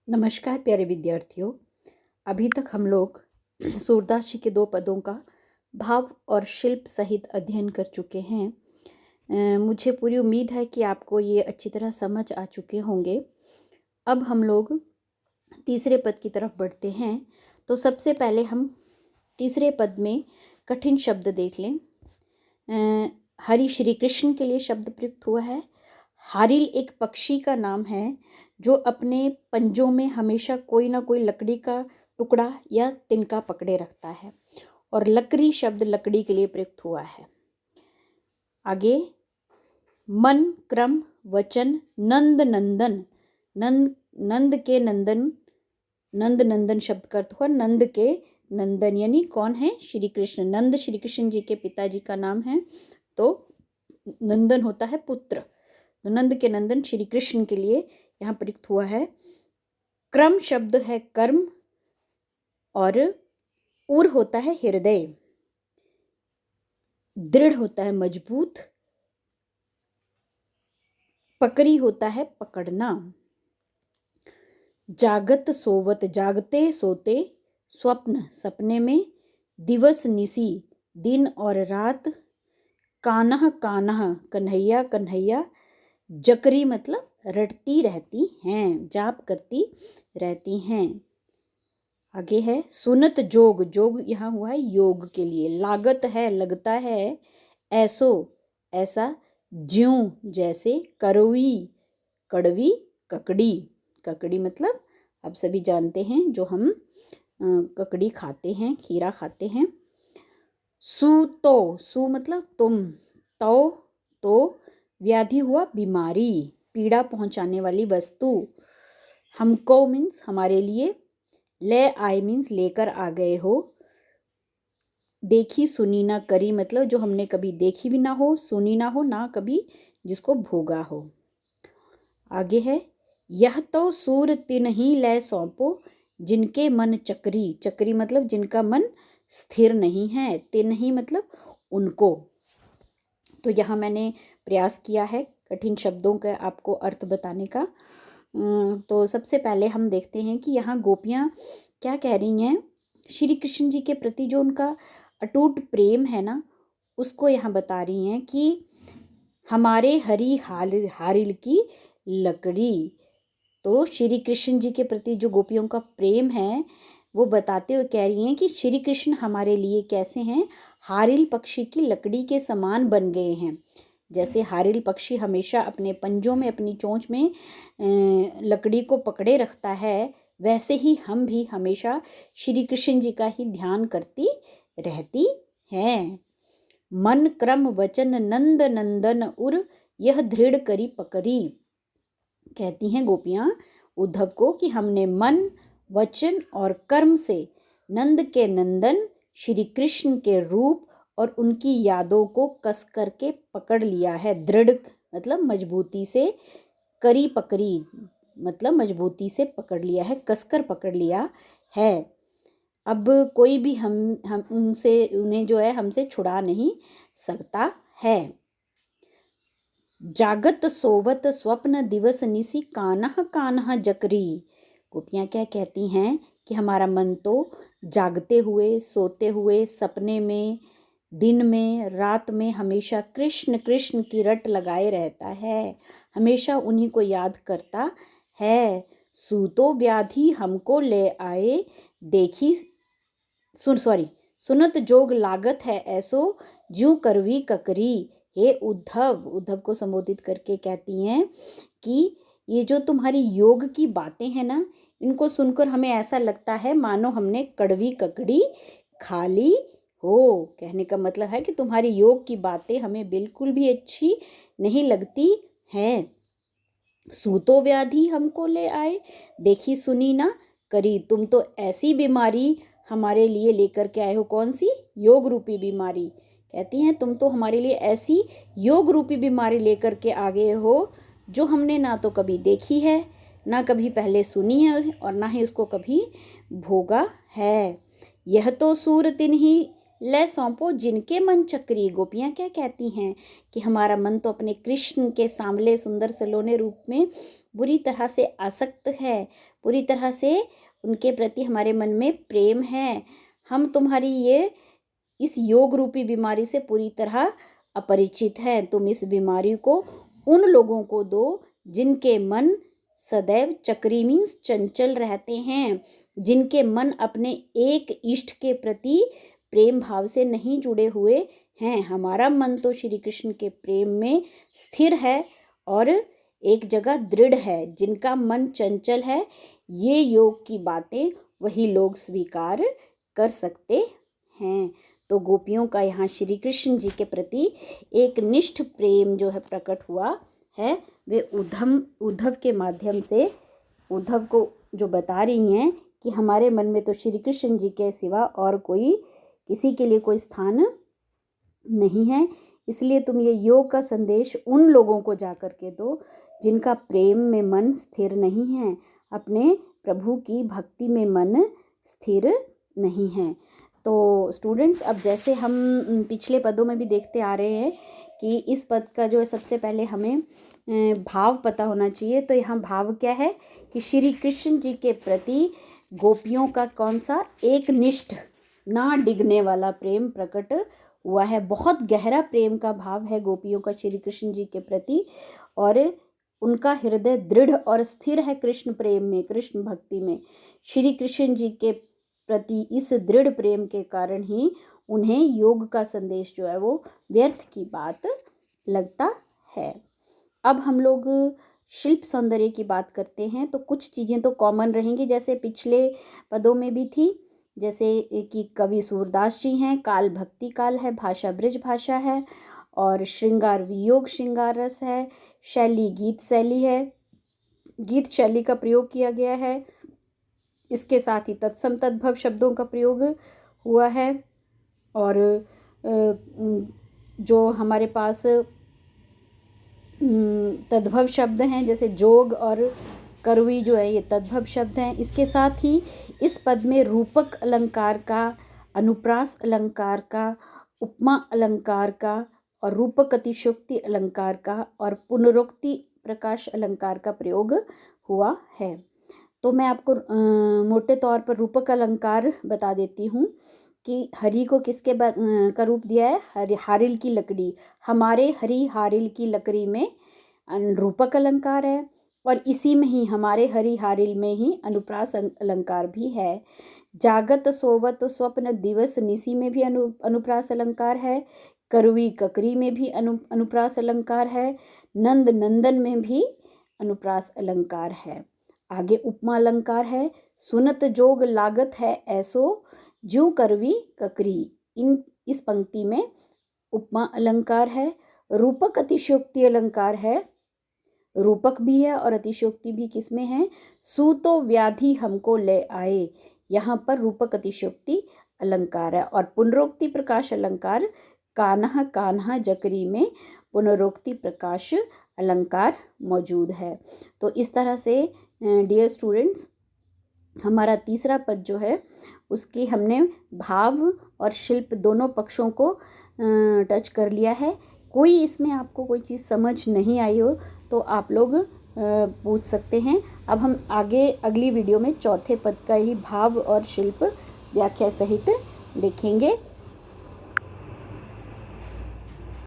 नमस्कार प्यारे विद्यार्थियों। अभी तक हम लोग सूरदास जी के 2 पदों का भाव और शिल्प सहित अध्ययन कर चुके हैं। मुझे पूरी उम्मीद है कि आपको ये अच्छी तरह समझ आ चुके होंगे। अब हम लोग तीसरे पद की तरफ बढ़ते हैं। तो सबसे पहले हम तीसरे पद में कठिन शब्द देख लें। हरि श्री कृष्ण के लिए शब्द प्रयुक्त हुआ है। हारिल एक पक्षी का नाम है जो अपने पंजों में हमेशा कोई ना कोई लकड़ी का टुकड़ा या तिनका पकड़े रखता है, और लकड़ी शब्द लकड़ी के लिए प्रयुक्त हुआ है। आगे मन, क्रम, वचन, नंद नंदन। नंद के नंदन, नंद नंदन शब्द का अर्थ हुआ नंद के नंदन, यानी कौन है? श्री कृष्ण। नंद श्री कृष्ण जी के पिताजी का नाम है, तो नंदन होता है पुत्र। नंद के नंदन श्री कृष्ण के लिए यहाँ प्रयुक्त हुआ है। क्रम शब्द है कर्म, और उर होता है हृदय, दृढ़ होता है मजबूत, पकड़ी होता है पकड़ना। जागत सोवत, जागते सोते, स्वप्न सपने में, दिवस निसी दिन और रात, कान्हा कान्हा कन्हैया कन्हैया, जकरी मतलब रटती रहती हैं, जाप करती रहती हैं। आगे है सुनत जोग, जोग यहाँ हुआ है योग के लिए। लागत है लगता है, ऐसो ऐसा, ज्यों जैसे, कड़वी कड़वी, ककड़ी ककड़ी मतलब आप सभी जानते हैं जो हम ककड़ी खाते हैं, खीरा खाते हैं। सु तो, सु मतलब तुम, तो व्याधि हुआ बीमारी, पीड़ा पहुंचाने वाली वस्तु। हमको मीन्स हमारे लिए, ले आए मीन्स लेकर आ गए हो। देखी सुनी ना करी मतलब जो हमने कभी देखी भी ना हो, सुनी ना हो, ना कभी जिसको भोगा हो। आगे है यह तो सूर तिन ही ले सौंपो, जिनके मन चक्री, चक्री मतलब जिनका मन स्थिर नहीं है, तिन ही मतलब उनको। तो यहाँ मैंने प्रयास किया है कठिन शब्दों का आपको अर्थ बताने का। तो सबसे पहले हम देखते हैं कि यहाँ गोपियाँ क्या कह रही हैं। श्री कृष्ण जी के प्रति जो उनका अटूट प्रेम है ना, उसको यहाँ बता रही हैं कि हमारे हरी हारिल की लकड़ी। तो श्री कृष्ण जी के प्रति जो गोपियों का प्रेम है वो बताते हुए कह रही हैं कि श्री कृष्ण हमारे लिए कैसे हैं? हारिल पक्षी की लकड़ी के समान बन गए हैं। जैसे हारिल पक्षी हमेशा अपने पंजों में, अपनी चोंच में लकड़ी को पकड़े रखता है, वैसे ही हम भी हमेशा श्री कृष्ण जी का ही ध्यान करती रहती हैं। मन क्रम वचन नंद नंदन उर, यह दृढ़ करी पकड़ी। कहती हैं गोपियाँ उद्धव को कि हमने मन, वचन और कर्म से नंद के नंदन श्री कृष्ण के रूप और उनकी यादों को कस करके पकड़ लिया है। दृढ़ मतलब मजबूती से, करी पकड़ी मतलब मजबूती से पकड़ लिया है, कसकर पकड़ लिया है। अब कोई भी हम उन्हें जो है हमसे छुड़ा नहीं सकता है। जागत सोवत स्वप्न दिवस निसी, कान्हा कान्हा जकरी। गोपियाँ क्या कहती हैं कि हमारा मन तो जागते हुए, सोते हुए, सपने में, दिन में, रात में हमेशा कृष्ण कृष्ण की रट लगाए रहता है, हमेशा उन्हीं को याद करता है। सूतो व्याधि हमको ले आए, देखी सुनत जोग लागत है ऐसो, ज्यों करवी ककरी। हे उद्धव, उद्धव को संबोधित करके कहती हैं कि ये जो तुम्हारी योग की बातें हैं ना, इनको सुनकर हमें ऐसा लगता है मानो हमने कड़वी ककड़ी खा ली हो। कहने का मतलब है कि तुम्हारी योग की बातें हमें बिल्कुल भी अच्छी नहीं लगती हैं। सूतो व्याधि हमको ले आए, देखी सुनी ना करी। तुम तो ऐसी बीमारी हमारे लिए लेकर के आए हो। कौन सी? योग रूपी बीमारी। कहती हैं तुम तो हमारे लिए ऐसी योग रूपी बीमारी लेकर के आ गए हो जो हमने ना तो कभी देखी है, ना कभी पहले सुनी है, और ना ही उसको कभी भोगा है। यह तो सूर तिन ही ले सौंपो जिनके मन चक्री। गोपियाँ क्या कहती हैं कि हमारा मन तो अपने कृष्ण के सांवले सुंदर सलोने रूप में बुरी तरह से आसक्त है, पूरी तरह से उनके प्रति हमारे मन में प्रेम है। हम तुम्हारी ये इस योग रूपी बीमारी से पूरी तरह अपरिचित हैं। तुम इस बीमारी को उन लोगों को दो जिनके मन सदैव चक्री मीन्स चंचल रहते हैं, जिनके मन अपने एक इष्ट के प्रति प्रेम भाव से नहीं जुड़े हुए हैं। हमारा मन तो श्री कृष्ण के प्रेम में स्थिर है और एक जगह दृढ़ है। जिनका मन चंचल है, ये योग की बातें वही लोग स्वीकार कर सकते हैं। तो गोपियों का यहाँ श्री कृष्ण जी के प्रति एक निष्ठ प्रेम जो है प्रकट हुआ है, वे उद्धव के माध्यम से उद्धव को जो बता रही हैं कि हमारे मन में तो श्री कृष्ण जी के सिवा और कोई किसी के लिए कोई स्थान नहीं है। इसलिए तुम ये योग का संदेश उन लोगों को जा कर के दो जिनका प्रेम में मन स्थिर नहीं है, अपने प्रभु की भक्ति में मन स्थिर नहीं है। तो स्टूडेंट्स, अब जैसे हम पिछले पदों में भी देखते आ रहे हैं कि इस पद का जो है सबसे पहले हमें भाव पता होना चाहिए। तो यहाँ भाव क्या है कि श्री कृष्ण जी के प्रति गोपियों का कौन सा एक निष्ठ ना डिगने वाला प्रेम प्रकट हुआ है। बहुत गहरा प्रेम का भाव है गोपियों का श्री कृष्ण जी के प्रति, और उनका हृदय दृढ़ और स्थिर है कृष्ण प्रेम में, कृष्ण भक्ति में। श्री कृष्ण जी के प्रति इस दृढ़ प्रेम के कारण ही उन्हें योग का संदेश जो है वो व्यर्थ की बात लगता है। अब हम लोग शिल्प सौंदर्य की बात करते हैं तो कुछ चीज़ें तो कॉमन रहेंगी, जैसे पिछले पदों में भी थी, जैसे कि कवि सूरदास जी हैं, काल भक्ति काल है, भाषा ब्रज भाषा है, और श्रृंगार वियोग श्रृंगार रस है, शैली गीत शैली है, गीत शैली का प्रयोग किया गया है। इसके साथ ही तत्सम तद्भव शब्दों का प्रयोग हुआ है, और जो हमारे पास तद्भव शब्द हैं जैसे जोग और करवी जो है ये तद्भव शब्द हैं। इसके साथ ही इस पद में रूपक अलंकार का, अनुप्रास अलंकार का, उपमा अलंकार का और रूपक अतिशयोक्ति अलंकार का और पुनरोक्ति प्रकाश अलंकार का प्रयोग हुआ है। तो मैं आपको मोटे तौर पर रूपक अलंकार बता देती हूँ कि हरि को किसके का रूप दिया है, हारिल की लकड़ी। हमारे हरि हारिल की लकड़ी में रूपक अलंकार है, और इसी में ही हमारे हरि हारिल में ही अनुप्रास अलंकार भी है। जागत सोवत स्वप्न दिवस निसी में भी अनुप्रास अलंकार है। करवी ककरी में भी अनुप्रास अलंकार है। नंद नंदन में भी अनुप्रास अलंकार है। आगे उपमा अलंकार है। सुनत जोग लागत है ऐसो ज्यों करवी ककरी। इस पंक्ति में उपमा अलंकार है। रूपक अतिशयोक्ति अलंकार है। रूपक भी है और अतिशयोक्ति भी किसमें है, सूतो व्याधि हमको ले आए, यहाँ पर रूपक अतिशयोक्ति अलंकार है। और पुनरोक्ति प्रकाश अलंकार कान्हा कान्हा जकरी में पुनरोक्ति प्रकाश अलंकार मौजूद है। तो इस तरह से डियर स्टूडेंट्स, हमारा तीसरा पद जो है उसकी हमने भाव और शिल्प दोनों पक्षों को टच कर लिया है। कोई इसमें आपको कोई चीज़ समझ नहीं आई हो तो आप लोग पूछ सकते हैं। अब हम आगे अगली वीडियो में चौथे पद का ही भाव और शिल्प व्याख्या सहित देखेंगे।